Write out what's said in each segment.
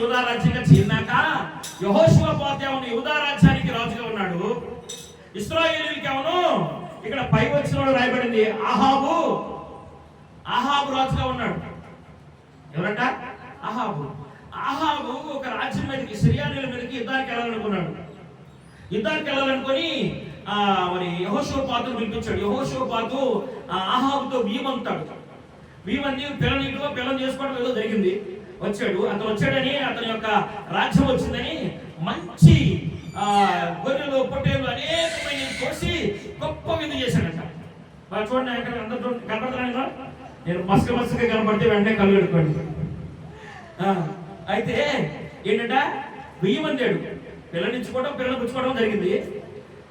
యూదా రాజ్యంగా చీలినాక యెహోషువపాతేమో యూదా రాజ్యానికి రాజుగా ఉన్నాడు. ఇశ్రాయేలీయులకేమో ఇక్కడ పై వచనంలో రాయబడింది ఆహాబు రాజుగా ఉన్నాడు. ఎవరంట? ఆహాబు ఒక రాజ్యం మీదకి, సిరియానీల మీదకి యుద్ధానికి వెళ్ళాలనుకొని మరి యెహోషువపాతును పిలిపించాడు. యెహోషువపాతు ఆహాబుతో భీమంది పిల్లని చేసుకోవడం ఏదో జరిగింది. అతను వచ్చాడని, అతని యొక్క రాజ్యం వచ్చిందని మంచి గొర్రెలు పొట్టేలు అనేకమైన కోసి గొప్ప విందు చేశాడంట. చూడండి, అందరూ కనపడుతున్నాను. నేను మస్కగా కనపడితే వెంటనే కళ్ళు కడుక్కోండి. అయితే ఏంటంట, 1000 మంది పిల్లని పుచ్చుకోవడం జరిగింది.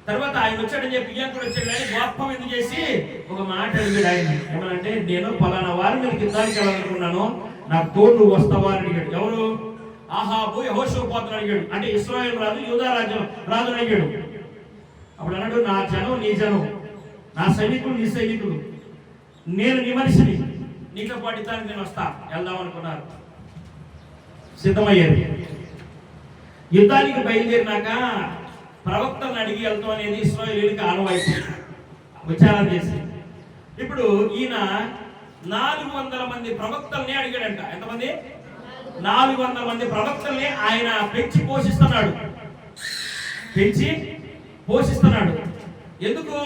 తర్వాత ఆయన వచ్చాడని చెప్పి ఈయన కూడా వచ్చాడు. కానీ గొప్ప విందు చేసి ఒక మాట అడిగాడు. ఆయన ఏమనంటే, నేను పలానా వారి మీద యుద్ధానికి వెళ్ళాలనుకున్నాను, నాకు తోడు వస్తావా అని అడిగాడు. ఎవరు? ఆహాబు యెహోషువపాతును అడిగాడు. అంటే ఇశ్రాయేలు రాజు, యూదా రాజు అడిగాడు. అప్పుడు అన్నాడు, నా జనం నీ జనం, నా సైనికులు నీ సైనికులు, నేను నీ మనిషిని, నీతో పాటు యుద్ధానికి నేను వస్తా, వెళ్దాం అనుకున్నారు. సిద్ధమయ్యారు. యుద్ధానికి బయలుదేరినాక ప్రవక్తలను అడిగి వెళ్తాం అనేది ఇశ్రాయేలీయులకు ఆనవాయితీ. విచారణ చేసి ఇప్పుడు ఈయన 400 మంది ప్రవక్తల్ని అడిగాడంట. ఎంతమంది? 400 మంది ప్రవక్తల్ని ఆయన పెంచి పోషిస్తున్నాడు. ఎందుకు?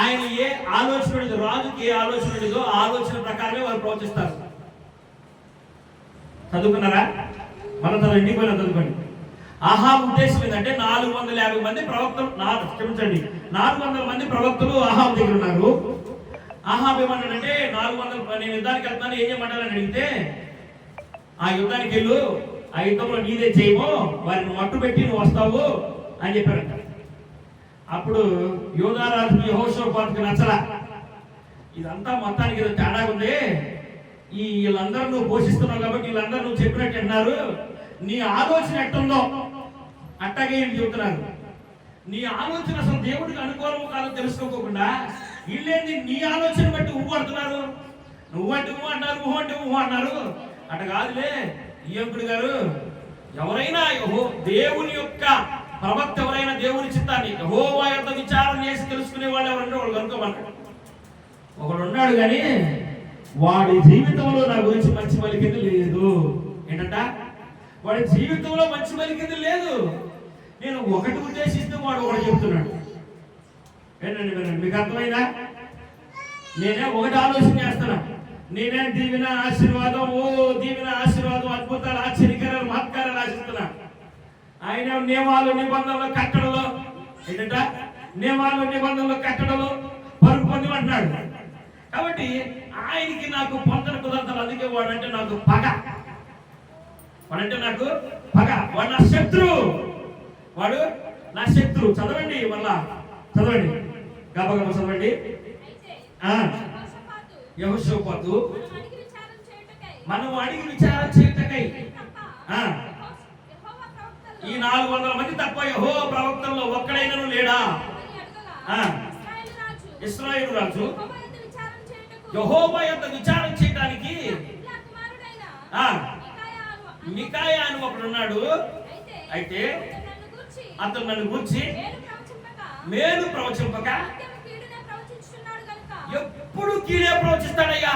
ఆయన ఏ ఆలోచన, రాజుకి ఏ ఆలోచన ఉండేదో ఆలోచన ప్రకారమే వారు ప్రవచిస్తారు. చదువుకున్నారా? మనం చదువుకోండి. ఆహాబు ఉద్దేశం ఏంటంటే 450 మంది ప్రవక్తలు, 400 మంది ప్రవక్తలు ఆహాబు దగ్గర ఉన్నారు. ఆహాబు ఏమన్నాడంటే, 400 నేను యుద్ధానికి వెళ్తున్నాను, ఏం చేయమంటారని అడిగితే, ఆ యుద్ధానికి వెళ్ళు, ఆ యుద్ధంలో నీదే చేయమో, వారిని మట్టు పెట్టి నువ్వు వస్తావు అని చెప్పారంట. అప్పుడు యూదా రాజు యెహోషువపాతుకు నచ్చలా. ఇదంతా మొత్తానికి ఏదో తేడా ఉంది, వీళ్ళందరూ నువ్వు పోషిస్తున్నావు కాబట్టి వీళ్ళందరూ నువ్వు చెప్పినట్టు అన్నారు, నీ ఆలోచన ఎట్టుందో అట్టాగే చెబుతున్నారు. నీ ఆలోచన అసలు దేవుడికి అనుకూలమో కాదో తెలుసుకోకుండా వీళ్ళేంది నీ ఆలోచన బట్టి ఊహ అంటున్నారు. నువ్వంటే ఊహ అంటారు, ఊహ అంటే ఊహ అన్నారు. అట కాదులే ఈయంకుడు గారు, ఎవరైనా దేవుని యొక్క ప్రవక్త ఎవరైనా దేవుని చిత్తాన్ని యెహోవా యొక్క విచారణ చేసి తెలుసుకునే వాళ్ళు ఎవరంటే వాళ్ళు కనుక్కోమన్నాడు. ఒకడు ఉన్నాడు కానీ వాడి జీవితంలో నా గురించి మంచి పలికింది లేదు. ఏంటంట? వాడి జీవితంలో మంచి పలికింది లేదు. నేను ఒకటి ఉద్దేశిస్తూ వాడు ఒకటి చెప్తున్నాడు. వినండి, మీకు అర్థమైందా? నేనే ఒకటి ఆలోచన చేస్తున్నా, నేనే దీవెన ఆశీర్వాదం, దీవెన ఆశీర్వాదం, అద్భుతాలు, ఆశ్చర్యకరాలు, మహత్కారాలు ఆశిస్తున్నా. ఆయన నియమాలు నిబంధనలు కట్టడలో, ఏంటంట? నియమాలు నిబంధనలు కట్టడలో పరుగు పొందమంటున్నాడు. కాబట్టి ఆయనకి నాకు పొందన కుదరతారు. అందుకే వాడంటే నాకు పగ, వాడు నా శత్రువు. చదవండి, మళ్ళా చదవండి, గబగబ చదవండి. యెహోషువపాతు మనం అడిగి విచారం చేయుటకై ఈ 400 మంది తప్ప యెహోవా ప్రవక్తల్లో ఒక్కడైనను లేడా? ఇశ్రాయేలు రాజు యెహోవా యొక్క విచారం చేయడానికి మికాయా అని ఒకడున్నాడు. అయితే అతను నన్ను గూర్చి మేలు ప్రవచింపక ఎప్పుడు కీడే ప్రవచిస్తాడయ్యా.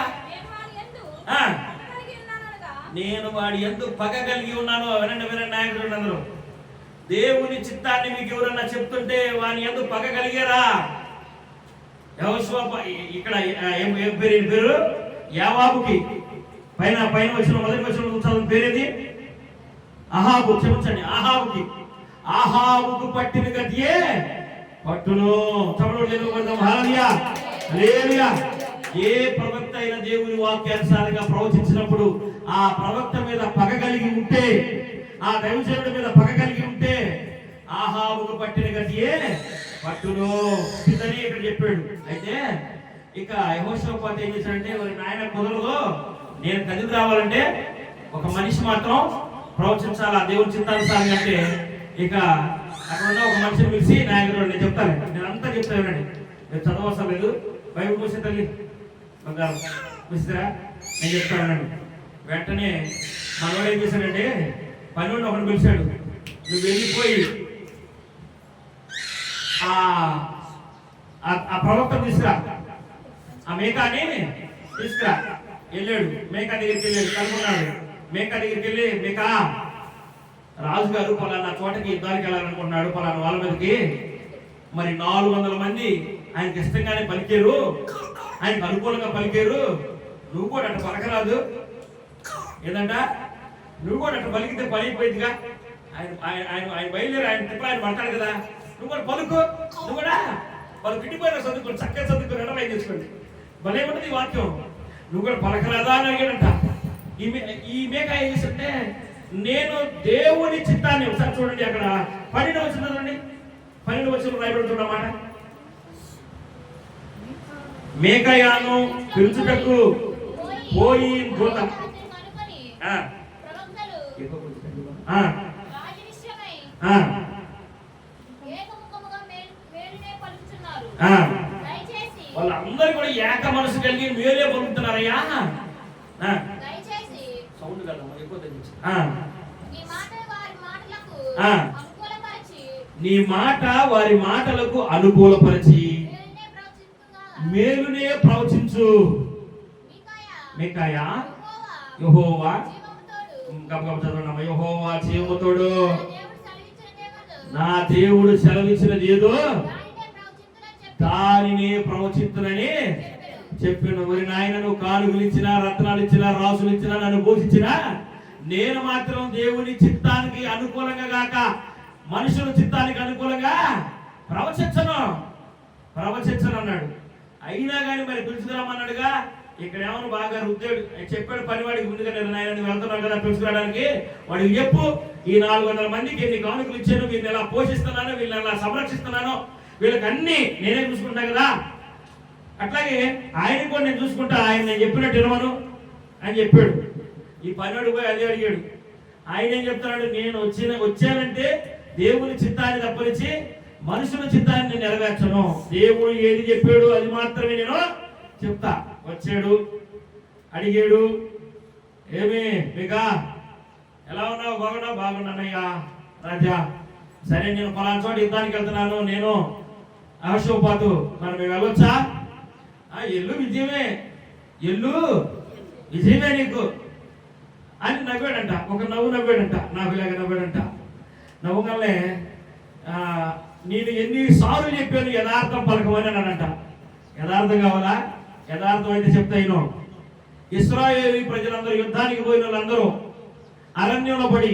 నేను వాడి యందు పగ కలిగి ఉన్నాను. వినండి నాయకులు అందరూ, దేవుని చిత్తాన్ని మీకు ఎవరన్నా చెప్తుంటే వాని యందు పగ కలిగారా? ఇక్కడ పేరు యావాబుకి పైన వచ్చిన మొదటి వచ్చిన పేరేది? ఆహాబు. క్షమించండి, ఆహాబుకు పట్టిన గతియే పట్టును. ఏ ప్రవక్త అయిన దేవుని వాక్యానుసారంగా ప్రవచించినప్పుడు ఆ ప్రవక్త మీద పగ కలిగి ఉంటే, ఆ దైవజనుడి మీద పగ కలిగి ఉంటే ఆహాబుకు పట్టిన గతియే పట్టును ఇదని ఇక్కడ చెప్పాడు. అయితే ఇక యెహోషువపాతు ఏం చేశాడంటే, మరి నాయన కుదరదు, నేను కదిలి రావాలంటే ఒక మనిషి మాత్రం ప్రవచించాలి ఆ దేవుని చిత్తానుసారంగా. అంటే ఇక అక్కడ ఉన్న ఒక మనిషిని పిలిచి, నాయకుడు నేను చెప్తాను, నేను అంతా చెప్తానండి, మీరు చదవవసరం లేదు, బైబిల్ మూసే తల్లి బంగారం చూసిరా, నేను చెప్తానండి. వెంటనే మనవాడు ఏం చేశాడంటే పనివాడిని ఒకటి పిలిచాడు, నువ్వు వెళ్ళిపోయి ఆ ప్రవక్త తీసుకురా, ఆ మేకాని తీసుకురా. వెళ్ళాడు, మేకా దగ్గరికి వెళ్ళాడు, కనుక్కున్నాడు. మేకా దగ్గరికి వెళ్ళి, మేకా రాజుగారు పలానా చోటకి యుద్ధానికి వెళ్ళాలనుకుంటున్నాడు, పలానా వాళ్ళ మీదకి. మరి 400 మంది ఆయనకి ఇష్టంగానే పలికారు, ఆయనకు అనుకూలంగా పలికారు. నువ్వు కూడా అట్లా పలకరాదు ఏంటంట, నువ్వు కూడా అట్లా పలికితే పని అయిపోయిందిగా. ఆయన బయలుదేరి ఆయన తిప్ప ఆయన పడతాడు కదా, నువ్వు కూడా పలుకు. నువ్వు కూడా వాళ్ళు గిట్టిపోయిన చదువుకోండి, చక్కగా చదువుకుని ఎడలైన్ చేసుకోండి. భలే ఉంటుంది ఈ వాక్యం. నువ్వు కూడా పలకరాదా అని అడిగాడంట. ఈ మేక ఏం చేస్తుంటే, నేను దేవుని చిత్తాన్ని, ఒకసారి చూడండి అక్కడ 12వ వచనం చదవండి. 12వ వచనం రాయబడుతున్నమాట, మేకయాను పిలుచుటకు పోయి దూత వాళ్ళందరూ కూడా ఏక మనసు కలిగి మేలే పలుకుతున్నారయ్యా. సౌండ్ కదా ఎక్కువ నీ మాట వారి మాటలకు అనుకూలపరిచి మేలునే ప్రవచించు. మీకాయా యెహోవా గబగబ చదవండి. యెహోవా జీవముతోడు, నా దేవుడు సెలవిచ్చినది ఏదో దానిని ప్రవచించునని చెప్పిన. మరి నాయన, నువ్వు కానుకలు ఇచ్చినా, రత్నాలు ఇచ్చినా, రాసులు ఇచ్చినా, నన్ను పోషించినా, నేను మాత్రం దేవుని చిత్తానికి అనుకూలంగా గాక మనుషుల చిత్తానికి అనుకూలంగా ప్రవచించను అన్నాడు. అయినా కానీ మరి పిలుచుకురామన్నాడుగా. ఇక్కడ ఏమన్నా బాగా రుద్దాడు, చెప్పాడు పనివాడికి ముందుగా, నేను నాయన నువ్వు వెళ్తున్నావు కదా పిలుచుకురావడానికి, వాడికి చెప్పు, ఈ 400 మందికి ఎన్ని కానుకలు ఇచ్చాను, వీళ్ళని ఎలా పోషిస్తున్నాను, వీళ్ళని ఎలా సంరక్షిస్తున్నాను, వీళ్ళకి అన్ని నేనే చూసుకుంటా కదా, అట్లాగే ఆయన కూడా నేను చూసుకుంటా, ఆయన నేను చెప్పినట్టు వినమను అని చెప్పాడు. ఈ పనివాడు పోయి అదే అడిగాడు. ఆయన ఏం చెప్తున్నాడు, నేను వచ్చానంటే దేవుని చిత్తాన్ని తప్పనిచ్చి మనుషుల చిత్తాన్ని నేను నెరవేర్చను. దేవుడు ఏది చెప్పాడు అది మాత్రమే నేను చెప్తా. వచ్చాడు, అడిగాడు, ఏమి మీకా ఎలా ఉన్నావు, బాగున్నావు? బాగున్నానయ్యా రాజా. సరే, నేను పలానా చోట యుద్ధానికి వెళ్తున్నాను, నేను అహోషోపాతు, మనం మేము వెళ్ళొచ్చా? ఎల్లు విజయమే, ఎల్లు విజయమే నీకు అని నవ్వాడంట. ఒక నవ్వు నవ్వాడంట, నాకు ఇలాగ నవ్వాడంట. నవ్వగలే, నేను ఎన్నిసార్లు చెప్పాను యథార్థం పలకమని అన్నాడంట. యథార్థం కావాలా? యథార్థం అయితే చెప్తాయినో. ఇశ్రాయేలు ప్రజలందరూ యుద్ధానికి పోయిన వాళ్ళందరూ అరణ్యంలో పడి,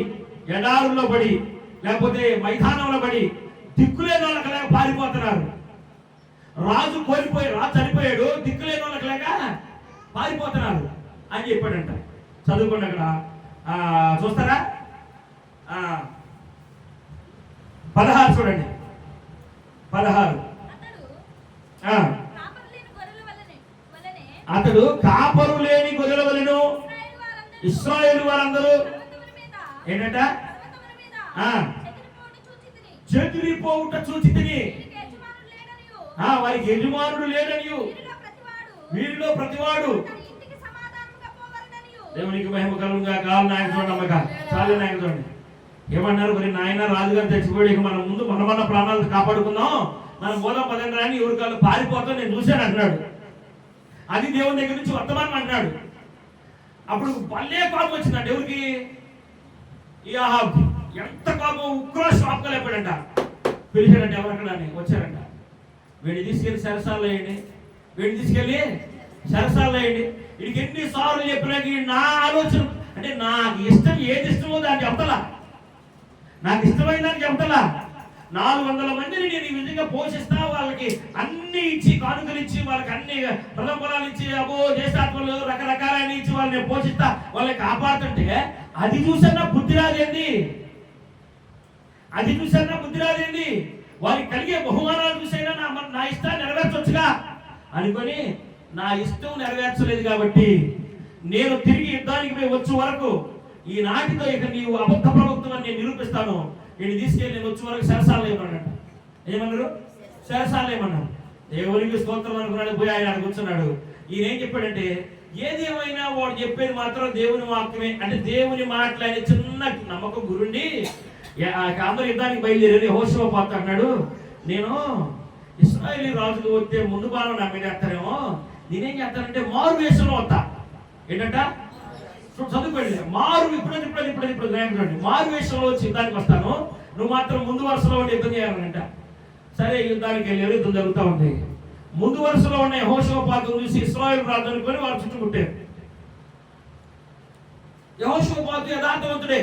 ఎడారుల్లో పడి, లేకపోతే మైదానంలో పడి దిక్కులేని వాళ్ళకి లేక పారిపోతున్నారు. రాజు చనిపోయాడు, దిక్కులేని వాళ్ళకి లేక పారిపోతున్నారు అని చెప్పాడంట. చదువుకోండి అక్కడ, చూస్తారా? 16 చూడండి, 16. అతడు కాపరు లేని గొర్రెల వలెను ఇశ్రాయేలు వారందరూ ఏంటంట చెదిరిపోవుట చూచితిని, వారికి యజమానుడు లేడనియు, వీరిలో ప్రతివాడు దేవునికి మహిమ కలుగుగా. కావాలి నాయన చూడండి, అమ్మక చాలా నాయన చూడండి. ఏమన్నారు మరి, నాయన రాజుగారు తెచ్చిపోయాడు, ఇక మనం ముందు మన ప్రాణాలు కాపాడుకుందాం, మనం మూలం పదండి రాని ఎవరి కాళ్ళు పారిపోతాం నేను చూశాను అంటున్నాడు. అది దేవుని దగ్గర నుంచి వర్తమానం అంటున్నాడు. అప్పుడు భలే కోపం వచ్చిందంట. ఎవరికి? ఈ అహాబ్. ఎంత కోపం, ఉక్రోషం ఆపుకోలేకపోయాడంట. పిలిచాడంట, ఎవరక్కడ వచ్చారంట. వీడిని తీసుకెళ్ళి సరసాలు వేయండి, వీడిని తీసుకెళ్ళి సరసాలు వేయండి. వీడికి ఎన్నిసార్లు చెప్పినా నా ఆలోచన అంటే నాకు ఇష్టం, ఏది ఇష్టమో దాన్ని చెప్తలా, నాకు ఇష్టమైన దాన్ని చెప్తలా. 400 మందిని నేను ఈ విధంగా పోషిస్తా, వాళ్ళకి అన్ని ఇచ్చి, కానుకలు ఇచ్చి, వాళ్ళకి అన్ని ప్రథమఫలాలు ఇచ్చి, దేశాత్మలు రకరకాలని ఇచ్చి వాళ్ళని పోషిస్తా, వాళ్ళని కాపాడుతుంటే అది చూసన్నా బుద్ధి రాదేంది? వారికి కలిగే బహుమానాలు చూసైనా నా ఇష్టాన్ని నెరవేర్చొచ్చుగా అనుకొని నా ఇష్టం నెరవేర్చలేదు కాబట్టి నేను తిరిగి యుద్ధానికి పోయి వచ్చే వరకు ఈ నాటితో ఇక నీవు అబద్ధ ప్రవక్తను నేను నిరూపిస్తాను. నేను తీసుకెళ్ళి నేను వచ్చే వరకు సరసాలు ఏమన్నాడు. ఏమన్నారు? సరసాలు ఏమన్నారు. దేవునికి స్తోత్రం అనుకున్నాడు. పోయి ఆయన కూర్చున్నాడు. ఈయన ఏం చెప్పాడంటే, ఏది ఏమైనా వాడు చెప్పేది మాత్రం దేవుని వాక్యమే. అంటే దేవుని మాటలనే చిన్న నమ్మకం గురుండి అందరూ యుద్ధానికి బయలుదేరి యెహోషువ పాత్ర అన్నాడు, నేను ఇశ్రాయేలీ రాజులు వస్తే ముందు బాగా నా మీద వేస్తారేమో, నేనేం చేస్తానంటే మారు వేషంలో వస్తా. ఏంటంట చదువుకోండి, ఇప్పుడు మారు వేషంలో వచ్చి యుద్ధానికి వస్తాను, నువ్వు మాత్రం ముందు వరుసలో ఉండి యుద్ధం చేయాలంట. సరే యుద్ధానికి వెళ్ళారు, యుద్ధం జరుగుతూ ఉంది. ముందు వరుసలో ఉన్న యెహోషువ పాత్ర చూసి ఇశ్రాయేలు రాజు అనుకొని వారు చుట్టుముట్టారు. యెహోషువ పాత్ర యథార్థవంతుడే,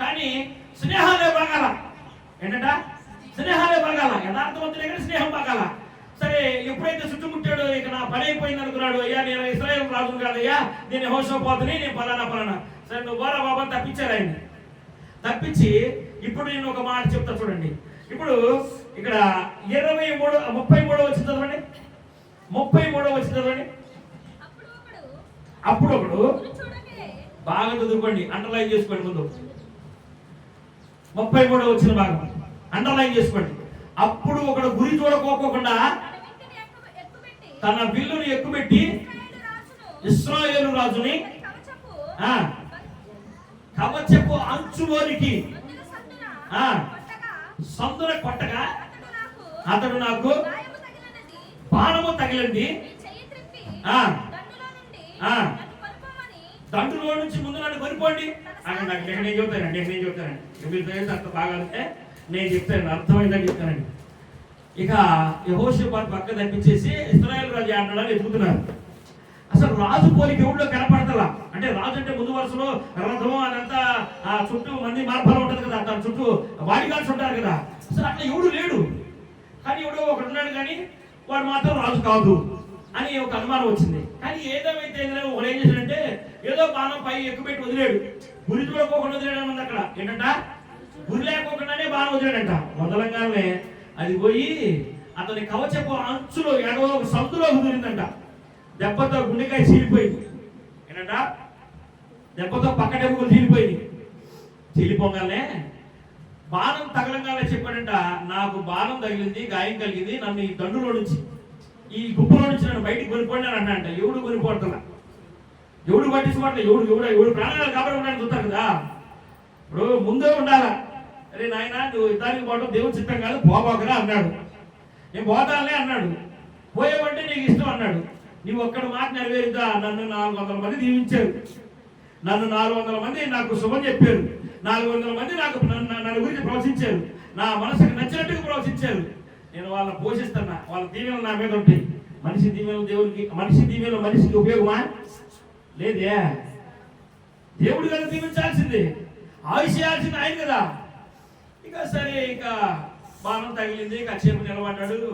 కానీ స్నేహాలే బాగాల. ఏంటంట స్నేహాలే బాగాల, యథార్థవంతుడే కానీ స్నేహం బాగాల. సరే ఎప్పుడైతే చుట్టుముట్టాడో ఇక నా పని అయిపోయింది అనుకున్నాడు. అయ్యా నేను ఇశ్రాయేలు రాజును కాదయ్యా, నేను యెహోషువ పాత్రని, నేను పలానా. సరే నువ్వు బారా బాబా తప్పించారు ఆయన. తప్పించి ఇప్పుడు నేను ఒక మాట చెప్తా చూడండి. ఇప్పుడు ఇక్కడ 33 వచ్చి చదవండి. 33 వచ్చి చదవండి. అప్పుడు ఒకడు బాగా చదువుకోండి, అండర్లైన్ చేసుకోండి. ముందు 33 వచ్చిన భాగం అండర్లైన్ చేసుకోండి. అప్పుడు ఒకడు గురి చూడకోకుండా తన విల్లుని ఎక్కుపెట్టి ఇశ్రాయేలు రాజుని కవచపు అంచులోనికి సందున కొట్టగా అతడు నాకు బాణము తగిలింది, దండులో నుంచి ముందు నన్ను కొనిపోండి. నాకు నేను చెప్తానండి మీరు అంత బాగా అంటే నేను చెప్తాను, అర్థమైందని చెప్తానండి. ఇక యెహోషువ పక్క తప్పించేసి ఇశ్రాయేలు రాజు అంటాడని ఎదుగుతున్నారు. అసలు రాజు పోలికి ఎవరిలో కనపడతలా. అంటే రాజు అంటే ముందు వరుసలో రథం అదంతా చుట్టూ మంది మార్పాలు ఉంటుంది కదా, తన చుట్టూ బాడీ గార్డ్స్ ఉంటారు కదా. అసలు అట్లా ఎవడు లేడు, కానీ ఎవడో ఒకడు ఉన్నాడు, కానీ వాడు మాత్రం రాజు కాదు అని ఒక అనుమానం వచ్చింది. కానీ ఏదేమైతే వాడు ఏం చేశాడంటే ఏదో బాణం పై ఎక్కుపెట్టి వదిలేడు, గురి చూడకోకుండా వదిలేడు అన్నది. అక్కడ ఏంటంట గురి లేకోకుండానే బాణం వదిలేడంట. వదలంగానే అది పోయి అతని కవచపు అంచులో ఎడవ ఒక సందులో కుదిరిందంట. దెబ్బతో గుండెకాయ చీలిపోయింది. ఏంటంట దెబ్బతో పక్కడెబ్బులు చీలిపోయింది. చీలిపోగానే బాణం తగలంగానే చెప్పాడంట, నాకు బాణం తగిలింది, గాయం కలిగింది, నన్ను ఈ దండులో నుంచి ఈ గుప్పలో నుంచి నన్ను బయటికి కొనిపోండి అని అన్నంట. ఎవడు కొనిపోతున్నా, ఎవడు పట్టించుకోవట్లే, ఎవడు ప్రాణాలు కాపాడుకోవడానికి చూస్తారు కదా. ఇప్పుడు ముందే ఉండాలా, అరే నాయన నువ్వు యుద్ధానికి పోవడం దేవుని చిత్తం కాదు, పోబోకరా అన్నాడు. నేను పోతానే అన్నాడు. పోయేవంటే నీకు ఇష్టం అన్నాడు. నీవు ఒక్కడి మాట నెరవేరుద్దా. నన్ను 400 మంది దీవించారు, నన్ను 400 మంది నాకు శుభం చెప్పారు, 400 మంది నాకు నన్ను గురించి ప్రవచించారు, నా మనసుకు నచ్చినట్టుగా ప్రవచించారు. నేను వాళ్ళని పోషిస్తున్నా, వాళ్ళ దీవెనలు నా మీద ఉంటాయి. మనిషి దీవెనలు దేవునికి, మనిషి దీవెనలు మనిషికి ఉపయోగమా? లేదే. దేవుడు కదా దీవించాల్సింది, ఆవిషయాల్సింది ఆయన కదా. ఇక సరే ఇక బాణం తగిలింది, కాసేపు నిలబడ్డాడు.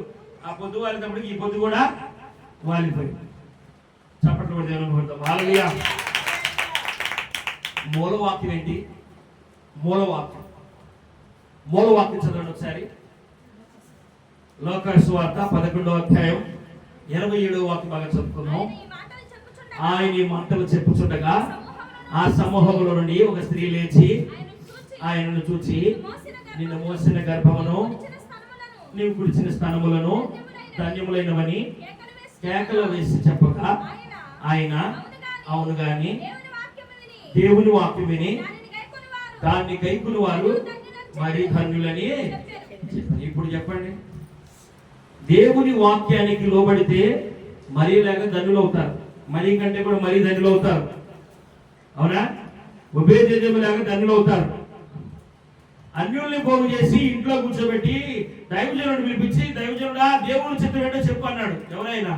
ఆ పొద్దు వాలినప్పటికి ఈ పొద్దు కూడా వాలిపోయింది. చప్పట్లు కూడా దేవుని కొడతాం. హల్లెలూయా. మూలవాక్యం ఏంటి? మూలవాక్యం చదవండి ఒకసారి. లోక సువార్త 11వ అధ్యాయం 27వ వాక్యం బాగా చదువుకున్నాం. ఆయన ఈ మాటలు చెప్పుచుండగా ఆ సమూహంలో నుండి ఒక స్త్రీ లేచి ఆయనను చూచి, నిన్ను మోసిన గర్భమును నీవు కుడిచిన స్థానములను ధన్యములైనవని కేకలు వేసి చెప్పగా ఆయన అవును గాని దేవుని వాక్యం విని దాన్ని కైకుని వారు మరి ధన్యులని. ఇప్పుడు చెప్పండి, దేవుని వాక్యానికి లోబడితే మరీ లేక ధన్యులు అవుతారు, మరీ కంటే కూడా మరీ ధన్యులు అవుతారు. అవునా? ఉభయజేజము లేక ధన్యులు అవుతారు. అన్యుల్ని పోగు చేసి ఇంట్లో కూర్చోబెట్టి దైవజనుడు పిలిపించి, దైవజనుడా దేవుని చిత్తం ఏంటో చెప్పు అన్నాడు. ఎవరైనా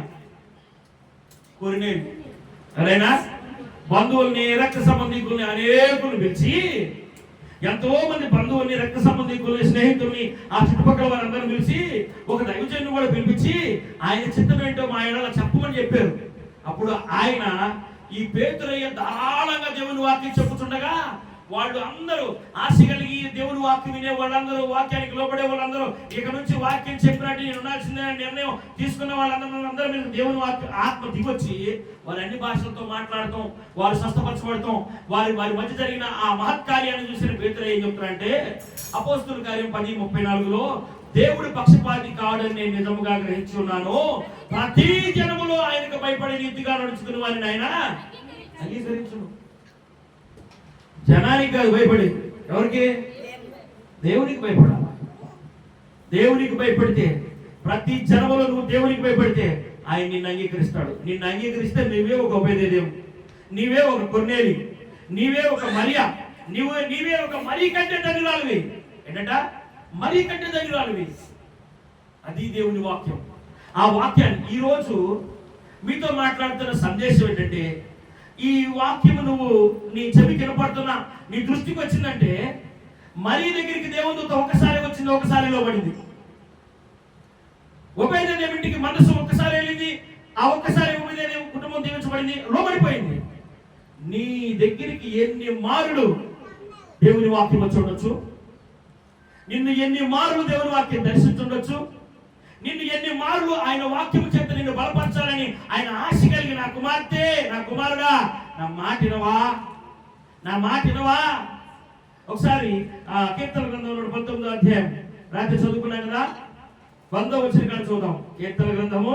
కొరినేలు ఎవరైనా బంధువుల్ని, రక్త సంబంధికుల్ని అనేకుల్ని పిలిచి, ఎంతో మంది బంధువుల్ని, రక్త సంబంధికుల్ని, స్నేహితుల్ని, ఆ చుట్టుపక్కల వారందరూ పిలిచి ఒక దైవజనుడు కూడా పిలిపించి ఆయన చిత్తం ఏంటో మా ఆయన చెప్పమని చెప్పారు. అప్పుడు ఆయన ఈ పేతురయ్య ధారాళంగా దేవుని వాక్యం చెప్పుతుండగా వాళ్ళు అందరూ ఆశ కలిగి దేవుని వాక్యం వినే వాళ్ళందరూ, వాక్యానికి లోపడే వాళ్ళందరూ, ఇక నుంచి వాక్యం చెప్పినట్టు నేను ఉండాల్సిందే నిర్ణయం తీసుకున్న వాళ్ళందరూ మీద దేవుని వాక్యం ఆత్మ దిగొచ్చి వారు అన్ని భాషలతో మాట్లాడటం, వారు స్వస్థపరచబడటం, వారి మధ్య జరిగిన ఆ మహత్కార్యాన్ని చూసిన పేతురు ఏం చెప్తారంటే అపోస్తుల కార్యం 10:34లో దేవుడు పక్షపాతి కాడని నేను నిజముగా గ్రహించున్నాను. ప్రతి జనములో ఆయనకు భయపడి నీతిగా నడుచుకున్న వారిని ఆయన అంగీకరించును. జనానికి కాదు భయపడి, ఎవరికి? దేవునికి భయపడాలి. దేవునికి భయపడితే, ప్రతి జనములో నువ్వు దేవునికి భయపడితే ఆయన నిన్ను అంగీకరిస్తాడు. నిన్ను అంగీకరిస్తే నీవే ఒక ఉపేదేదేవు, నీవే ఒక కొర్నేలి, నీవే ఒక మరియా, నీవే ఒక మరీ కంటే ధన్యురాలివి. ఏంటంట? మరీ కంటే ధన్యురాలివి. అది దేవుని వాక్యం. ఆ వాక్యాన్ని ఈరోజు మీతో మాట్లాడుతున్న సందేశం ఏంటంటే, ఈ వాక్యము నువ్వు నీ చెవికి వినపడుతున్నా, నీ దృష్టికి వచ్చిందంటే, మరీ దగ్గరికి దేవునితో ఒకసారి వచ్చింది, ఒకసారి లోబడింది. ఒబేదేదేవు ఇంటికి మనసు ఒక్కసారి వెళ్ళింది, ఆ ఒక్కసారి ఒబేదేదేవు కుటుంబం దీవించబడింది, లోబడిపోయింది. నీ దగ్గరికి ఎన్ని మారులు దేవుని వాక్యం వచ్చి ఉండొచ్చు, నిన్ను ఎన్ని మారులు దేవుని వాక్యం దర్శించుండొచ్చు, నిన్ను ఎన్ని మార్లు ఆయన వాక్యం చేత నిన్ను బలపరచాలని ఆయన ఆశ కలిగి, నా కుమార్తె, నా కుమారుడా, నా మాటినవా, నా మాటినవా. ఒకసారి ఆ కీర్తన గ్రంథంలో 19వ అధ్యాయం రాత్రి చదువుకున్నాం కదా, 100వ వచనం కాడ చూద్దాం. కీర్తన గ్రంథము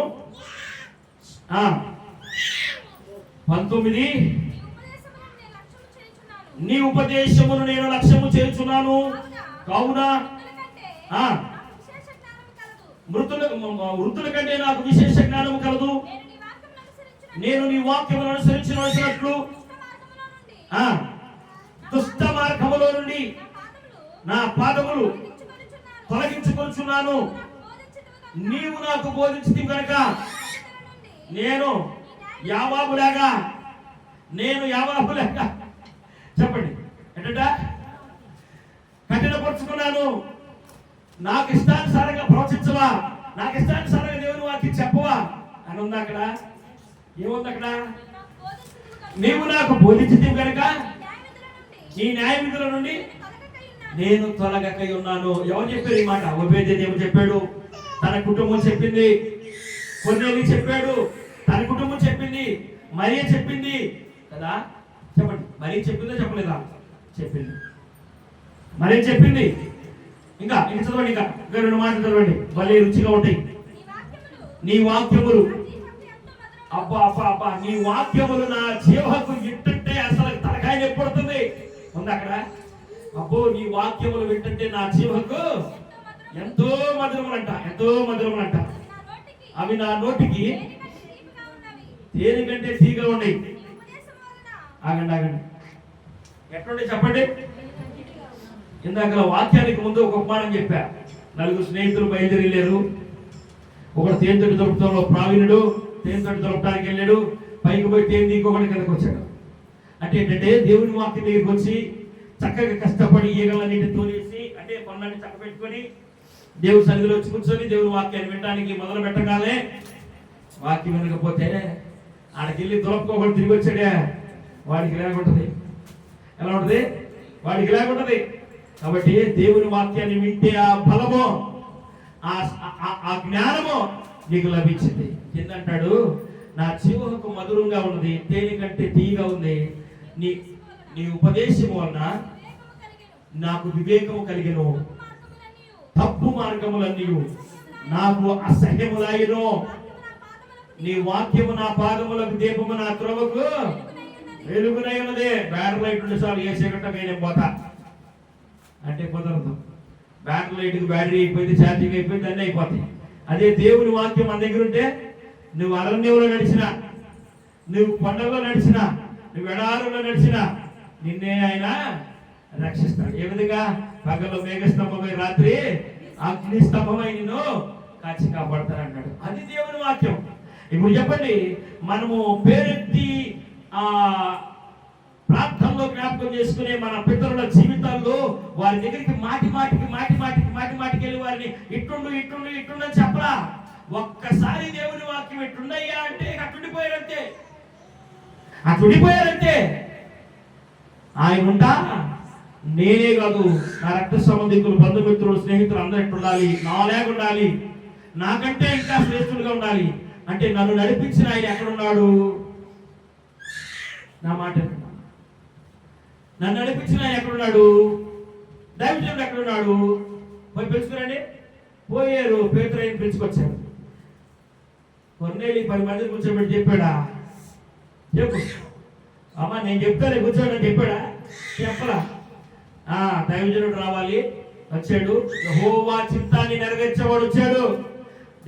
19, నీ ఉపదేశమును నేను లక్ష్యము చేయుచున్నాను, కావున వృద్ధుల కంటే నాకు విశేష జ్ఞానము కలదు. నేను నీ వాక్యమును అనుసరించినట్లు దుష్ట మార్గములో నుండి నా పాదములు తొలగించుకొనుచున్నాను. నీవు నాకు బోధించితివి కనుక నేను యావాబులాగా చెప్పండి ఏంటంట, కఠినపరుచుకున్నాను. నాకు ఇష్టానుసారంగా ప్రవచించవా, నాకు ఇష్టానుసారంగా దేవుని వాక్యం చెప్పవా అని ఉంది అక్కడ. ఏముంది అక్కడ? నీవు నాకు బోధించితివి కనుక నీ న్యాయ విధుల నుండి నేను తొలగకై ఉన్నాను. ఎవరు చెప్పారు ఈ మాట? ఒబేదేదేవు చెప్పాడు, తన కుటుంబం చెప్పింది. కొర్నేలి చెప్పాడు, తన కుటుంబం చెప్పింది. మరియ చెప్పింది కదా. చెప్పండి, మరి చెప్పిందో చెప్పలేదా? చెప్పింది. మరి చెప్పింది. ఇంకా చదవండి, ఇంకా 2 మాటలు చదవండి, భలే రుచిగా ఉంటాయి. నీ వాక్యములు, అబ్బా అబ్బా అబ్బా, నీ వాక్యములు నా జీవకు వింటుంటే అసలు తలకాయ నొప్పడుతుంది. ఉంది అక్కడ. అబ్బో, నీ వాక్యములు వింటుంటే నా జీవకు ఎంతో మధురములంట, ఎంతో మధురములంట. అవి నా నోటికి దేనికంటే తీగా ఉన్నాయి. ఆగండి ఆగండి, ఎట్లుండే చెప్పండి. ఇందాక వాక్యానికి ముందు ఒక ఉపమానం చెప్పా. 4 స్నేహితులు బయలుదేరలేరు. ఒకడు తేనెతోటి దొరకడంలో ప్రావీణుడు, తేనెతోటి దొరకడానికి వెళ్ళాడు. పైకి పోయి తేనె ఇంకొకటి కిందకు వచ్చాడు. అంటే ఏంటంటే, దేవుని వాక్యం దగ్గరికి వచ్చి చక్కగా కష్టపడి ఈగలన్నింటి తోలేసి, అంటే పనులన్నీ చక్క పెట్టుకొని దేవుడి సన్నిధిలో వచ్చి కూర్చొని దేవుని వాక్యాన్ని వినడానికి మొదలు పెట్టగానే వాక్యం వినకపోతే ఆడకెళ్ళి దొరకకోకుండా తిరిగి వచ్చాడే, వాడికి లేకుంటది. ఎలా ఉంటుంది? వాడికి లేకుంటది. కాబట్టి దేవుని వాక్యాన్ని వింటే ఆ బలము, ఆ జ్ఞానము నీకు లభించింది. ఏంటంటాడు? నా జీవకు మధురంగా ఉన్నది, తేనె కంటే తీయగా ఉంది. నీ ఉపదేశము వలన నాకు వివేకము కలిగెను, తప్పు మార్గములన్నీ నాకు అసహ్యములాయను. నీ వాక్యము నా పాదములకు దీపము, నా త్రోవకు వెలుగునై ఉన్నదే. బ్యాటరీ లైట్ ఉండే చాలు, ఏ చీకటకైనా పోతా అంటే కుదరదు. బ్యాటరీ లైట్కి బ్యాటరీ అయిపోయింది, ఛార్జింగ్ అయిపోయింది, అన్నీ అయిపోతాయి. అదే దేవుని వాక్యం మన దగ్గర ఉంటే, నువ్వు అరణ్యంలో నడిచినా, నువ్వు కొండల్లో నడిచినా, నువ్వు ఎడారులో నడిచినా నిన్నే ఆయన రక్షిస్తాడు. ఏ విధంగా? పగలు మేఘస్తంభమై, రాత్రి అగ్ని స్తంభమై నిన్ను కాచి కాపాడతాడు అన్నాడు. అది దేవుని వాక్యం. ఇప్పుడు చెప్పండి, మనము పేరెత్తి ప్రార్థనలో జ్ఞాపకం చేసుకునే మన పితరుల జీవితాల్లో వారి దగ్గరికి మాటికి వెళ్ళి వారిని ఇట్టుండు అని చెప్పరా. ఒక్కసారి దేవుని వాక్యం ఎట్టుండయ్యా అంటే అట్టుండిపోయారంటే ఆయన ఉంటా. నేనే కాదు, నా రక్త సంబంధికులు, బంధుమిత్రులు, స్నేహితులు అందరూ ఎట్టుండాలి, నాలాగుండాలి, నాకంటే ఇంకా శ్రేష్ఠులుగా ఉండాలి అంటే నన్ను నడిపించిన ఆయన ఎక్కడున్నాడు? నా మాట నన్ను నడిపించిన ఆయన ఎక్కడున్నాడు? దైవజనుడు ఎక్కడున్నాడు? పోయి పిలుచుకురండి, పోయారు, పేతురుని పిలుచుకొచ్చారు. కొన్నేళ్ళు 10 మందిని కూర్చోబెట్టి చెప్పాడా? చెప్పు అమ్మా, నేను చెప్తానే కూర్చోండి అని చెప్పాడా? చెప్పరా? దైవజనుడు రావాలి, వచ్చాడు. యెహోవా చిత్తాన్ని నెరవేర్చేవాడు వచ్చాడు.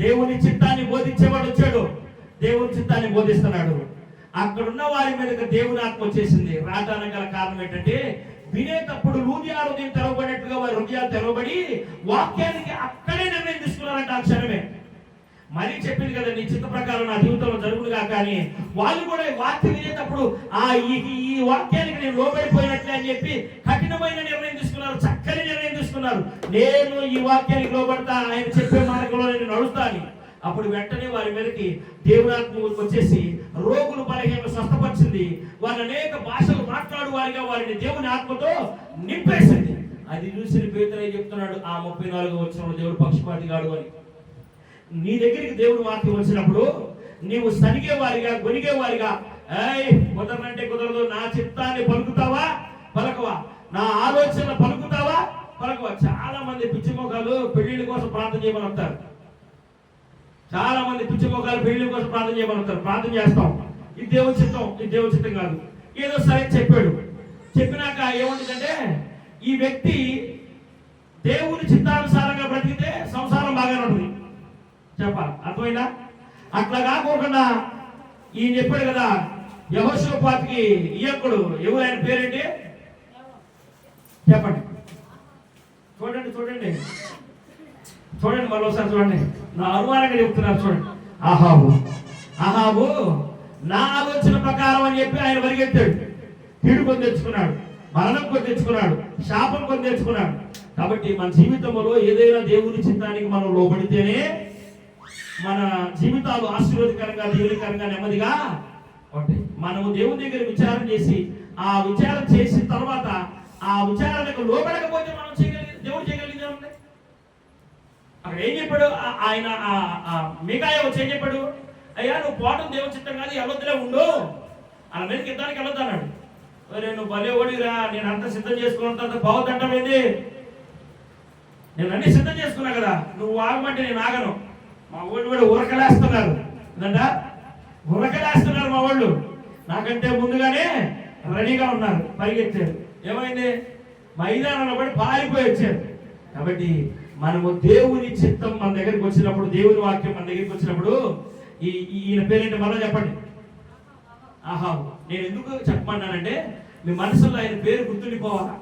దేవుని చిత్తాన్ని బోధించేవాడు వచ్చాడు. దేవుని చిత్తాన్ని బోధిస్తున్నాడు. అక్కడున్న వారి మీదకి దేవుని ఆత్మ వచ్చేసింది. రావడానికి గల కారణం ఏంటంటే, వినేటప్పుడు హృదయ హృదయం తెరవబడినట్టుగా వారి హృదయాలు తెరవబడి వాక్యానికి అక్కడే నిర్ణయం తీసుకున్నారంట ఆ క్షణమే. మరీ చెప్పింది కదా, నీ చిత్త ప్రకారం నా జీవితంలో జరుగునుగా. కానీ వాళ్ళు కూడా వాక్యం వినేటప్పుడు ఈ వాక్యానికి నేను లోబడిపోయినట్లే అని చెప్పి కఠినమైన నిర్ణయం తీసుకున్నారు, చక్కని నిర్ణయం తీసుకున్నారు. నేను ఈ వాక్యానికి లోబడతా, ఆయన చెప్పే మార్గంలో నేను నడుస్తా అని. అప్పుడు వెంటనే వారి మీదకి దేవునాత్మ వచ్చేసి రోగులు బలహీనలు స్వస్థపరిచింది. వారు అనేక భాషలు మాట్లాడు వారిగా వారిని దేవుని ఆత్మతో నింపేసింది. అది చూసిన పేతురు చెప్తున్నాడు, ఆ 34వ వచనంలో దేవుడు పక్షపాతి కాడు అని. నీ దగ్గరికి దేవుడు వాక్యం వచ్చినప్పుడు నీవు సనిగేవారిగా, గొనిగేవారిగా, కుదరనంటే కుదరదు, నా చిత్తాన్ని పలుకుతావా పలకవా, నా ఆలోచన పలుకుతావా పలకవా. చాలా మంది పిచ్చి మొఖాలు పెళ్లిళ్ళ కోసం ప్రార్థన చేయమని వస్తారు. చాలా మంది పిచ్చి మొఖాలు పెళ్లిళ్ళ కోసం ప్రార్థన చేయమని వస్తారు. ప్రార్థన చేస్తాం, ఇది దేవుని చిత్తం, ఇది దేవుని చిత్తం కాదు. ఏదో సరే చెప్పాడు. చెప్పినాక ఏముంటుందంటే, ఈ వ్యక్తి దేవుని చిత్తానుసారంగా బ్రతికితే సంసారం బాగానే ఉంటుంది. చెప్పాలి, అర్థమైందా? అట్లా కాకుండా ఈయన చెప్పాడు కదా, యెహోషాపాతుకి ఇయ్యకుడు ఎవరు, ఆయన పేరేంటి చెప్పండి. చూడండి చూడండి చూడండి, మరోసారి చూడండి. నా అనుమానంగా చెప్తున్నారు, చూడండి. అహాబు నా ఆలోచన ప్రకారం అని చెప్పి ఆయన పరిగెత్తాడు. కీడు కొని తెచ్చుకున్నాడు, మరణం కొని తెచ్చుకున్నాడు, శాపం కొని తెచ్చుకున్నాడు. కాబట్టి మన జీవితంలో ఏదైనా దేవుని చిత్తానికి మనం లోబడితేనే మన జీవితాలు ఆశీర్వాదకరంగా, దేవునికరంగా, నెమ్మదిగా ఉంటాయి. మనము దేవుని దగ్గర విచారణ చేసి, ఆ విచారణ చేసిన తర్వాత ఆ విచారణకు లోబడకపోతే మనం దేవుడు చేయగలిగిందే ఉంది. అక్కడ ఏం చెప్పాడు ఆయన? మికాయా వచ్చి ఏం చెప్పాడు? అయ్యా, నువ్వు పోవటం దేవుని చిత్తం కాదు, వెళ్ళొద్దులే ఉండు, అలా మీదకి యుద్ధానికి వెళ్ళొద్దు అన్నాడు. నువ్వు భలే ఓడిరా, నేను అంతా సిద్ధం చేసుకున్నంత పోవద్దంటావేంది? నేను అన్ని సిద్ధం చేసుకున్నా కదా, నువ్వు ఆగమంటే నేను ఆగను. మా వాళ్ళు కూడా ఉరకలేస్తున్నారు, ఉరకలేస్తున్నారు మా వాళ్ళు. నాకంటే ముందుగానే రెడీగా ఉన్నారు, పరిగెత్తారు. ఏమైంది? మైదానంలో పడి పారిపోయి వచ్చారు. కాబట్టి మనము దేవుని చిత్తం మన దగ్గరికి వచ్చినప్పుడు, దేవుని వాక్యం మన దగ్గరికి వచ్చినప్పుడు, ఈయన పేరేంటి మళ్ళీ చెప్పండి. నేను ఎందుకు చెప్పమన్నానంటే, మీ మనసులో ఆయన పేరు గుర్తుండిపోవాలా,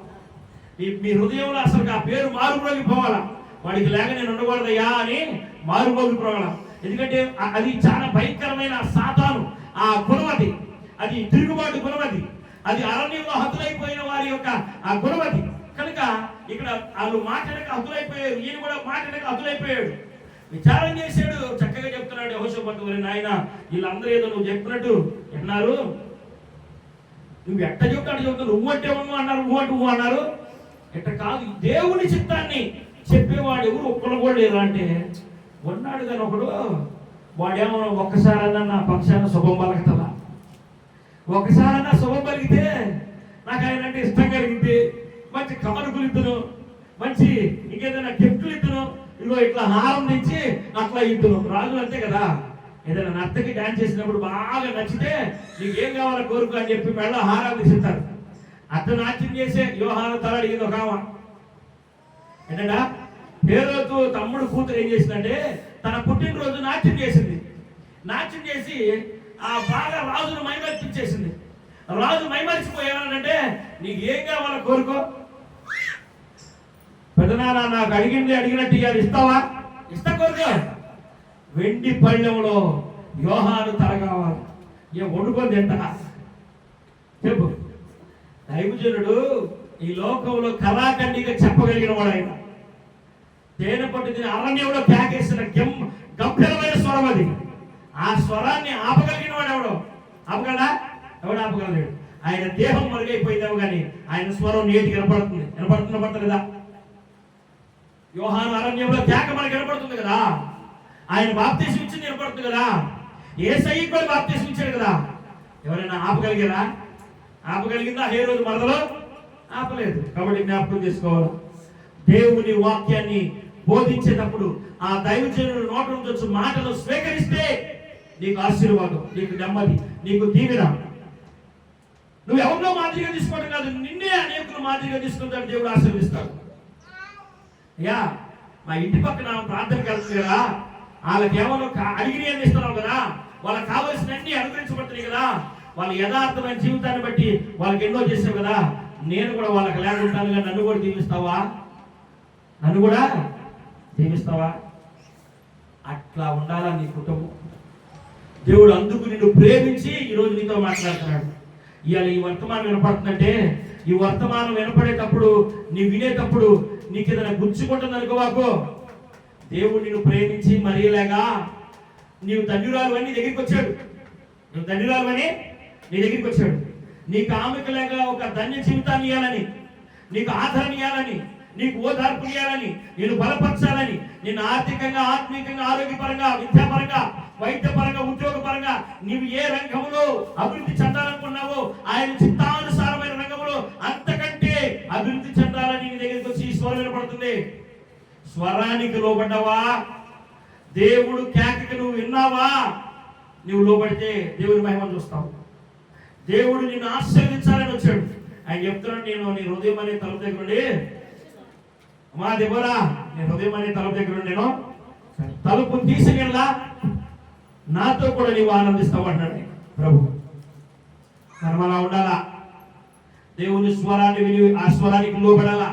మీ హృదయంలో అసలు ఆ పేరు మారుమోగిపోవాలా. వాడికి లేక నేను ఉండకూడదయ్యా అని మారుమోగిపోవాలా. ఎందుకంటే అది చాలా భయంకరమైన సాతాను ఆ గుణం, అది తిరుగుబాటు గుణం, అది అరణ్యంలో హతులైపోయిన వారి యొక్క ఆ గుణం. కనుక ఇక్కడ వాళ్ళు మాటలకు హతులైపోయారు, ఈయన కూడా మాటలకు హతులైపోయాడు. విచారం చేశాడు, చక్కగా చెప్తున్నాడు యెహోషాపాతు, నాయన వీళ్ళందరూ ఏదో నువ్వు చెప్పినట్టు విన్నారు, నువ్వు ఎట్ట చెప్తాడు, నువ్వు అంటే నువ్వు అన్నారు, నువ్వు అంటే నువ్వు అన్నారు. ఎట్ట కాదు, దేవుని చిత్తాన్ని చెప్పేవాడు ఎవరు ఒక్కరు కూడా లేరు అంటే ఉన్నాడు. కానీ ఒకడు వాడేమో ఒక్కసారన్నా నా పక్షాన శుభం పలుకుతుందా, ఒకసారన్నా శుభం పలికితే నాకు ఆయన అంటే ఇష్టం కలిగితే మంచి కమరుకులు ఇద్దును, మంచి ఇంకేదైనా గిఫ్ట్లు ఇద్దును, ఇదిగో ఇట్లా హారం తెచ్చి అట్లా ఇద్దును. రాజులు అంతే కదా, ఏదైనా నర్తకి డాన్స్ చేసినప్పుడు బాగా నచ్చితే నీకు ఏం కావాలో కోరుకు అని చెప్పి మెళ్ళ హారాలు తీసిస్తారు. అతను నాట్యం చేసే యోహాను తల అడిగింది ఒక ఆమె. ఏంటంటే హేరోదు తమ్ముడు కూతురు ఏం చేసిందంటే, తన పుట్టినరోజు నాట్యం చేసింది. నాట్యం చేసి బాగా రాజును మైమరిపించేసింది. రాజు మైమరిచిపోయానంటే, నీకు ఏం కావాలో కోరుకో, పెదనాన్న నాకు అడిగినట్టు ఇవాళ ఇస్తావా, ఇస్తా కోరుకో. వెండి పళ్ళెంలో యోహాను తల కావాలి, ఏ వండుకొని తింటా చెప్పు. దైవజనుడు ఈ లోకంలో కళాఖండిగా చెప్పగలిగిన వాడు ఆయన. తేనె పట్టు తిని అరణ్యంలో ప్యాకేసిన గంభీరమైన స్వరం అది. ఆ స్వరాన్ని ఆపగలిగిన వాడు ఎవడో ఆపగలడా? ఎవడు ఆపగలడు? ఆయన దేహం మరుగైపోయిందేమో కానీ ఆయన స్వరం నేటికి వినపడుతుందా? యోహాను అరణ్యంలో కేక మనకి వినపడుతుంది కదా, ఆయన బాప్తీసం ఇచ్చింది వినపడుతుంది కదా, యేసయ్యకి కూడా బాప్తీసం ఇచ్చాడు కదా. ఎవరైనా ఆపగలిగారా? ఆపగలిగిందా? ఏ రోజు మరదలో ఆపలేదు. కాబట్టి జ్ఞాపకం చేసుకోవాలి, దేవుని వాక్యాన్ని బోధించేటప్పుడు ఆ దైవజనుడు నోట నుంచి వచ్చే మాటలు స్వీకరిస్తే నీకు ఆశీర్వాదం, నీకు నెమ్మది, నీకు దీవెన. నువ్వు ఎవరినో మాదిరిగా తీసుకోవడం కాదు, నిన్నే అనేకులు మాదిరిగా తీసుకుంటాడు దేవుడు, ఆశీర్వదిస్తాడు. అయ్యా మా ఇంటి పక్కన ప్రార్థనకి వెళ్తుంది కదా, వాళ్ళకి ఏమో అడిగిరి అని ఇస్తున్నావు కదా, వాళ్ళకి కావలసినన్ని అనుగ్రహించబడుతున్నాయి కదా, వాళ్ళ యథార్థమైన జీవితాన్ని బట్టి వాళ్ళకి ఎన్నో చేసావు కదా, నేను కూడా వాళ్ళకి లేకుంటానుగా నన్ను కూడా దీవిస్తావా? నన్ను కూడా దీవిస్తావా? అట్లా ఉండాలా నీ కుటుంబం. దేవుడు అందుకు నిన్ను ప్రేమించి ఈరోజు నీతో మాట్లాడుతున్నాడు. ఇవాళ ఈ వర్తమానం వినపడుతుందంటే, ఈ వర్తమానం వినపడేటప్పుడు నీ వినేటప్పుడు నీకు ఏదైనా గుచ్చుకుంటుంది అనుకోవాకో, దేవుడు నిన్ను ప్రేమించి మరీలాగా నీవు ధన్యురాలు అని నీ దగ్గరికి వచ్చాడు. నువ్వు ధన్యురాలు అని నీ దగ్గరికి వచ్చాడు. నీకు ఆమెకులాగా ఒక ధన్య జీవితాన్ని ఇవ్వాలని, నీకు ఆదరణ ఇవ్వాలని, నీకు ఓదార్పు ఇవ్వాలని, నేను బలపరచాలని, నిన్ను ఆర్థికంగా, ఆత్మీయంగా, ఆరోగ్యపరంగా, విద్యాపరంగా, వైద్యపరంగా, ఉద్యోగపరంగా నీవు ఏ రంగంలో అభివృద్ధి చెందాలనుకున్నావో ఆయన చిత్తానుసారమైన రంగంలో అంతకంటే అభివృద్ధి చెందాలని నీ దగ్గరికి వచ్చి స్వరం వినపడుతుంది. స్వరానికి లోబడ్డావా? దేవుడు కేకకి నువ్వు విన్నావా? నువ్వు లోబడితే దేవుని మహిమను చూస్తావు. దేవుడు నిన్ను ఆశీర్వదించాలని వచ్చాడు. ఆయన చెప్తున్నాడు, నేను నీ హృదయం అనే తలుపు దగ్గర ఉండి, మా దేవరా నీ హృదయం అనే తలుపు దగ్గర ఉండి నేను తలుపు తీసుకెళ్ళా, నాతో కూడా నీవు ఆనందిస్తావు అన్నాడు ప్రభు. మనం అలా ఉండాలా, దేవుని స్వరాన్ని విని ఆ స్వరానికి లోబడాలా.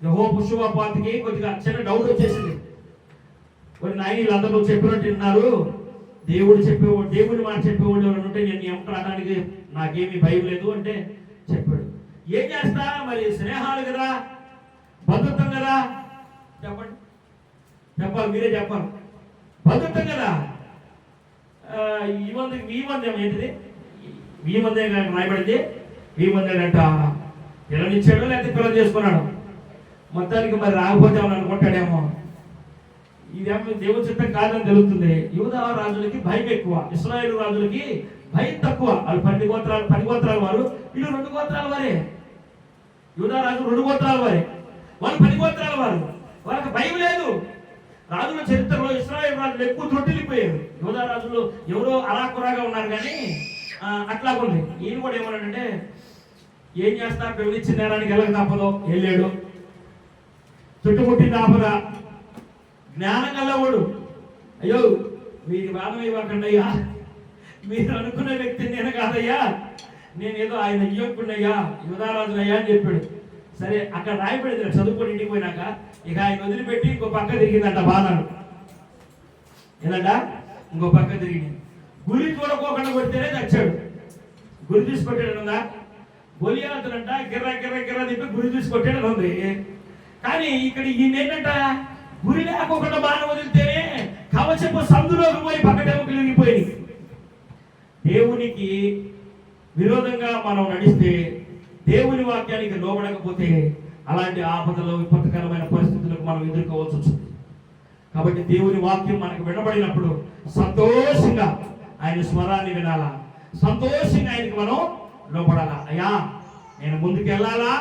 యెహోవా యెహోషువకి కొద్దిగా చిన్న డౌట్ వచ్చేసింది. కొన్ని నాయకులు అందరూ చెప్పినట్టు విన్నారు, దేవుడు దేవుని మాట చెప్పేవాడు ఎవరు ఉంటే నేను ఎంపడానికి నాకేమీ భయం లేదు అంటే చెప్పాడు. ఏం చేస్తా మరి, స్నేహాలు కదా, బంధుత్వం కదా, చెప్పండి, చెప్పాలి, మీరే చెప్పాలి. బంధుత్వం కదా, ఈ మంది ఏంటిది, ఈ మందే రాయబడింది. ఈ మంది అంట పిల్లనిచ్చాడు లేకపోతే పిల్లలు చేసుకున్నాడు. మొత్తానికి మరి రాకపోతే అని అనుకుంటాడేమో. ఇదేమో దేవుని చిత్తం కాదని తెలుస్తుంది. యూదా రాజులకి భయం ఎక్కువ, ఇశ్రాయేలు రాజులకి భయం తక్కువ. వాళ్ళు 10 గోత్రాలు వారు, వీళ్ళు 2 గోత్రాల వారే. యూదా రాజు 2 గోత్రాల వారే, వాళ్ళు 10 గోత్రాల వారు. వాళ్ళకి భయం లేదు. రాజుల చరిత్రలో ఇశ్రాయేలు రాజులు ఎక్కువ తొట్టిల్లిపోయారు. యూదా రాజులు ఎవరో అరాకురాగా ఉన్నారు కానీ అట్లా ఉంది. ఈయన కూడా ఏమన్నాడంటే, ఏం చేస్తా, పిల్లనిచ్చిన నేరానికి వెళ్ళక తప్పదో వెళ్ళాడు. చుట్టుముట్టింది ఆపద. జ్ఞానం గలవాడు, అయ్యో మీరు బాధం ఇవ్వకండి అయ్యా, మీరు అనుకున్న వ్యక్తి నేను కాదయ్యా, నేనేదో ఆయన ఇవ్వకుండయ్యా, యువరాజులయ్యా అని చెప్పాడు. సరే అక్కడ రాయబడింది, చదువుకొని ఇంటికి పోయినాక ఇక ఆయన వదిలిపెట్టి ఇంకో పక్క తిరిగిందంట బాణాలు. ఏంటంట, ఇంకో పక్క తిరిగింది. గురి చూడకోకుండా కొడితేనే చచ్చాడు. గురి చూసి కొట్టాడు. గొలియాతులంట గిర్రా గిర్రా గిర్రా తిప్పి గురి చూసి కొట్టాడు ఉంది. కానీ ఇక్కడ ఈయన ఏంటంట, గురి లేకోకుండా బాణం వదిలితేనే కవచపు సందులోకి పోయి పక్కటెముకలు విరిగిపోయి. దేవునికి విరోధంగా మనం నడిస్తే, దేవుని వాక్యానికి లోబడకపోతే అలాంటి ఆపదలు, విపత్కరమైన పరిస్థితులకు మనం ఎదుర్కోవాల్సి వస్తుంది. కాబట్టి దేవుని వాక్యం మనకు వినబడినప్పుడు సంతోషంగా ఆయన స్వరాన్ని వినాలా, సంతోషంగా ఆయనకి మనం లోపడాలా. అయ్యా నేను ముందుకు వెళ్ళాలా,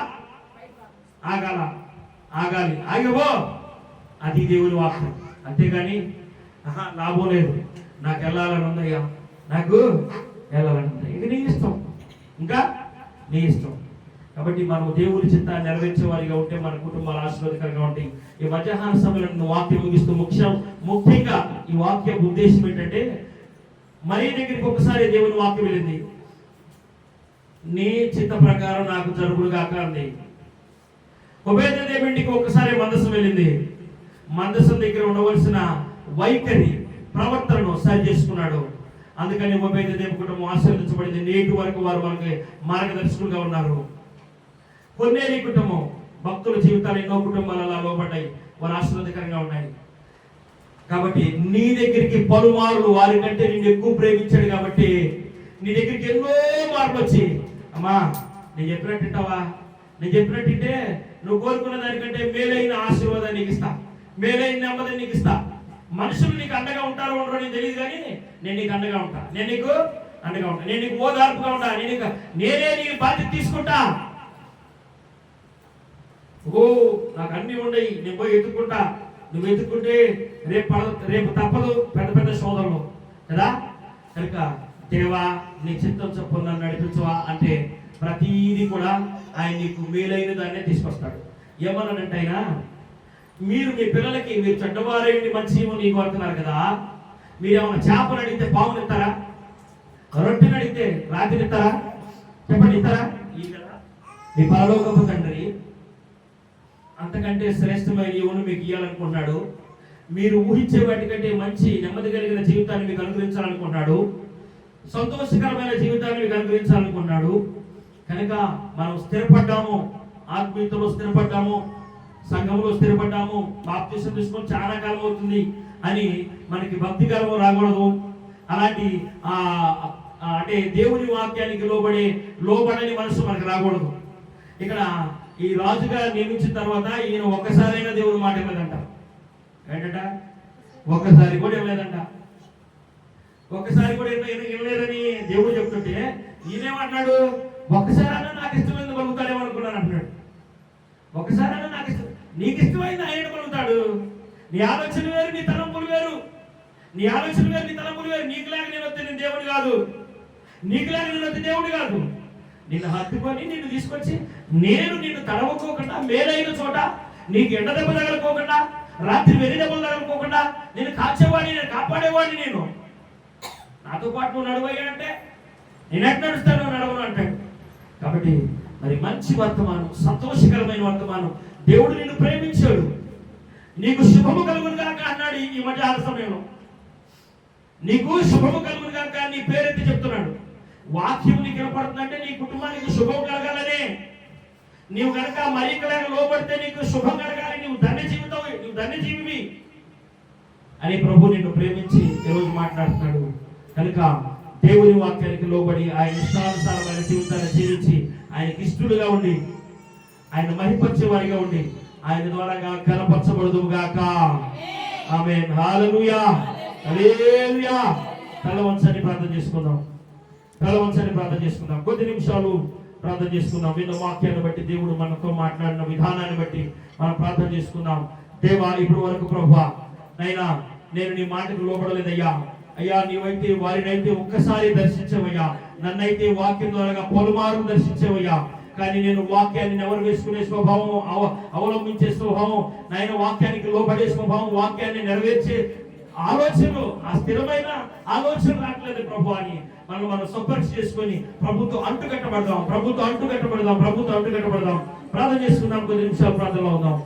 ఆగాలి, ఆగిపో, అది దేవుని వాక్యం. అంతేగాని లాభం లేదు, నాకు వెళ్ళాలని ఉందయ్యా, నాకు వెళ్ళాలని ఉంది, ఇది నీ ఇష్టం, ఇంకా నీ ఇష్టం. కాబట్టి మనం దేవుని చిత్తాన్ని నెరవేర్చే వారిగా ఉంటే మన కుటుంబాలు ఆశీర్వాదకరంగా ఉంటాయి. ఈ మధ్యాహ్న సమయంలో వాక్యం ముగిస్తూ ముఖ్యంగా ఈ వాక్య ఉద్దేశం ఏంటంటే, మరీ దగ్గరికి ఒకసారి దేవుని వాక్యం వెళ్ళింది, నీ చిత్త ప్రకారం నాకు జరుగుడుగాక అంది. ఒబేదెదోమింటికి ఒకసారి మందసం వెళ్ళింది. మందసం దగ్గర ఉండవలసిన వైఖరి, ప్రవర్తనను సరి చేసుకున్నాడు. అందుకని ఒబేదెదోము కుటుంబం ఆశీర్వదించబడింది. నేటి వరకు వారు మనకి మార్గదర్శకులుగా ఉన్నారు. కొన్నేలి కుటుంబం, భక్తుల జీవితాలు ఎన్నో కుటుంబాలు అలా లోపడ్డాయి, వారు ఆశీర్వాదకరంగా ఉన్నాయి. కాబట్టి నీ దగ్గరికి పలుమార్లు వారి కంటే నిన్ను ఎక్కువ ప్రేమించాడు. కాబట్టి నీ దగ్గరికి ఎన్నో మార్పులు వచ్చి, అమ్మా నేను చెప్పినట్టు వింటావా, నేను చెప్పినట్టుంటే నువ్వు కోరుకున్న దానికంటే మేలైన ఆశీర్వాదాన్ని నీకు ఇస్తా, మేలైన నెమ్మదిని నీకు ఇస్తా. మనుషులు నీకు అండగా ఉంటారో ఉండరో నీకు తెలియదు, కానీ నేను నీకు అండగా ఉంటా, నేను నీకు అండగా ఉంటా, నేను నీకు ఓదార్పుగా ఉంటా, నేనే నీ బాధ్యత తీసుకుంటా. ఓ నాకు అన్ని ఉండయి, నేను పోయి ఎత్తుకుంటా, నువ్వు వెతుక్కుంటే రేపు తప్పదు పెద్ద పెద్ద శోధనలు కదా. కనుక దేవా నీ చిత్తం చొప్పున నన్ను నడిపించవా అంటే ప్రతీది కూడా ఆయన నీకు మేలైన దాన్నే తీసుకొస్తాడు. ఏమన్నానంటే ఆయన, మీరు మీ పిల్లలకి మీరు చెడ్డవారేంటి మంచి నీకు అంటున్నారు కదా, మీరు ఏమైనా చేపలు అడిగితే పావునిస్తారా? రొట్టెని అడిగితే రాత్రినిస్తారా? చెప్పండి, ఇస్తారా? ఈ కదా మీ పరలోకపు తండ్రి అంతకంటే శ్రేష్టమైన ఈవును మీకు ఇవ్వాలనుకుంటున్నాడు. మీరు ఊహించే వాటికంటే మంచి నెమ్మది కలిగిన జీవితాన్ని మీకు అనుగ్రహించాలనుకుంటున్నాడు. సంతోషకరమైన జీవితాన్ని మీకు అనుగ్రహించాలనుకున్నాడు. కనుక మనం స్థిరపడ్డాము, ఆత్మీయతలో స్థిరపడ్డాము, సంఘంలో స్థిరపడ్డాము, బాప్తిసం తీసుకొని చాలా కాలం అవుతుంది అని మనకి భక్తి గర్వం రాకూడదు. అలాంటి అంటే దేవుని వాక్యానికి లోబడని మనసు మనకు రాకూడదు. ఇక్కడ ఈ రాజుగా నియమించిన తర్వాత ఈయన ఒక్కసారైనా దేవుని మాట ఇవ్వలేదంట. ఏంటంట? ఒక్కసారి కూడా ఇవ్వలేదంట. ఒక్కసారి కూడా ఇవ్వలేదని దేవుడు చెప్తుంటే ఈయనేమన్నాడు? ఒక్కసారైనా నాకు ఇష్టమైంది పలుకుతాడేమో అనుకున్నాను అంటున్నాడు. ఒక్కసారైనా నాకు ఇష్టం, నీకు ఇష్టమైంది ఆయన పలుకుతాడు. నీ ఆలోచన వేరు, నీ తలంపులు వేరు. నీ ఆలోచన వేరు, నీ తలంపులు వేరు. నీకులాగా నేను వస్తే నేను దేవుడు కాదు, నీకులాగా నేను వస్తే దేవుడు కాదు. నిన్ను హత్తుకొని నిన్ను తీసుకొచ్చి నేను నిన్ను తడవకోకుండా మేలైన చోట నీకు ఎండ దెబ్బ తగలకోకుండా రాత్రి వెర్రి దెబ్బలు తగలకోకుండా నేను కాచేవాడిని, నేను కాపాడేవాడిని. నేను నాతో పాటు నువ్వు నడువయ్యా అంటే నేను ఎట్లా నడుస్తాను? నడవను అంటాడు. కాబట్టి మరి మంచి వర్తమానం, సంతోషకరమైన వర్తమానం. దేవుడు నిన్ను ప్రేమించాడు, నీకు శుభము కలుగును గాక అన్నాడు. ఈ మధ్యాహ్న సమయంలో నీకు శుభము కలుగును గాక నీ పేరెత్తి చెప్తున్నాడు. వాక్యం నీకు వినపడుతుందంటే నీ కుటుంబానికి శుభం కలగాలనే. నీవు కనుక మరీకలాగా లోపడితే నీకు శుభం కలగాలి, నువ్వు ధన్య జీవితం, నువ్వు ధన్య జీవివి అని ప్రభు నిన్ను ప్రేమించి ఈరోజు మాట్లాడుతున్నాడు. కనుక దేవుని వాక్యానికి లోబడి ఆయన ఇష్టానుసారమైన జీవితాన్ని జీవించి ఆయనకి ఇష్టడుగా ఉండి ఆయన మహిపరిచే వారిగా ఉండి ఆయన ద్వారా కనపరచబడదు గాక. ఆమేన్, హల్లెలూయా, హల్లెలూయా. తల వంచని ప్రార్థన చేసుకుందాం, తల వంచని ప్రార్థన చేసుకుందాం. కొద్ది నిమిషాలు ప్రార్థన చేసుకుందాం. విన్న వాక్యాన్ని బట్టి దేవుడు మనతో మాట్లాడిన విధానాన్ని బట్టి మనం ప్రార్థన చేసుకుందాం. దేవా, ఇప్పుడు వరకు ప్రభువా నైనా నేను నీ మాటకు లోబడలేదయ్యా. అయ్యా, నీవైతే వారినైతే ఒక్కసారి దర్శించవయ్యా, నన్నైతే వాక్యం ద్వారా పలుమారు దర్శించవయ్యా. కానీ నేను వాక్యాన్ని నెవరు వేసుకునే స్వభావం, అవలంబించే స్వభావం, నాయన వాక్యానికి లోబడే స్వభావం, వాక్యాన్ని నెరవేర్చే ఆలోచనలు, ఆ స్థిరమైన ఆలోచన రావట్లేదు ప్రభు అని మనం సపరీక్ష చేసుకొని ప్రభుత్వం అంటుకట్టబడదాం, ప్రభుత్వం అంటుకట్టబడదాం, ప్రభుత్వం అంటుకట్టబడదాం. ప్రార్థన చేసుకుందాం. కొద్ది నిమిషాలు ప్రార్థనలో ఉందాం.